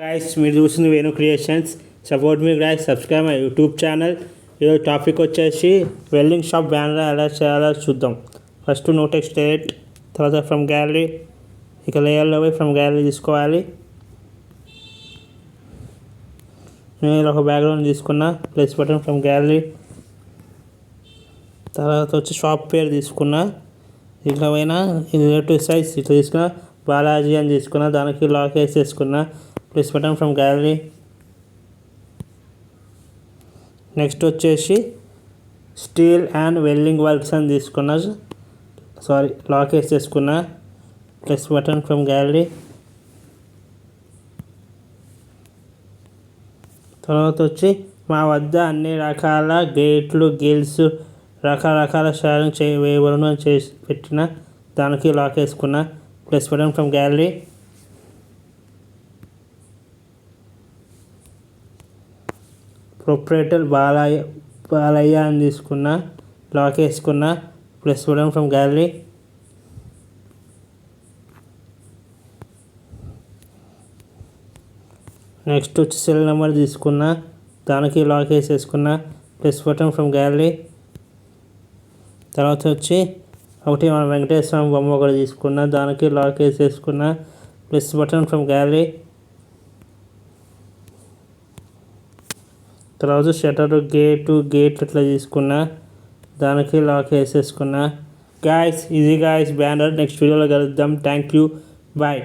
Guys మీరు చూస్తుంది Venu creations. Support me guys, subscribe my YouTube channel. ఈరోజు టాపిక్ వచ్చేసి వెల్డింగ్ షాప్ బ్యానర్ ఎలా చేయాలో చూద్దాం. ఫస్ట్ నో టెక్స్ట్ డైరెక్ట్, తర్వాత ఫ్రమ్ గ్యాలరీ, ఇక లేయర్లో పోయి ఫ్రమ్ గ్యాలరీ తీసుకోవాలి. నేను ఒక బ్యాక్గ్రౌండ్ తీసుకున్నా, ప్లస్ బటన్ ఫ్రమ్ గ్యాలరీ. తర్వాత వచ్చి షాప్ పేరు తీసుకున్నా, ఇట్లా పోయినా రిలేటివ్ సైజ్ ఇట్లా తీసుకున్నా, బాలాజీ అని తీసుకున్నా, దానికి లాక్ వేసేసుకున్నా, plus button from gallery. Next వచ్చేసి స్టీల్ అండ్ వెల్డింగ్ వర్క్స్ అని తీసుకున్నా, లాక్ వేసేసుకున్నా, ప్లస్ బటన్ ఫ్రమ్ గ్యాలరీ. తర్వాత వచ్చి మా వద్ద అన్ని రకాల గేట్లు, గిల్స్, రకరకాల స్టైలింగ్ వేయబడును అని చేసి పెట్టిన, దానికి లాక్ వేసుకున్నా, plus button from gallery. Proprietor Balayya అని తీసుకున్నా, లాక్ వేసుకున్నా, plus button from gallery. Next వచ్చి సెల్ నెంబర్ తీసుకున్నా, దానికి లాక్ వేసేసుకున్నా, ప్లస్ బటన్ ఫ్రమ్ గ్యాలరీ. తర్వాత వచ్చి ఒకటి మన వెంకటేశ్వర బొమ్మ ఒకటి తీసుకున్నా, దానికి లాక్ వేసేసుకున్నా, ప్లస్ బటన్ ఫ్రమ్ గ్యాలరీ. తర్వాత షటర్ గేట్ ఇట్లా తీసుకున్నా, దానికి లాక్ వేసేసుకున్నా. గాయస్, ఇది గాయస్ బ్యానర్. నెక్స్ట్ వీడియోలో కలుద్దాం. Thank you, bye.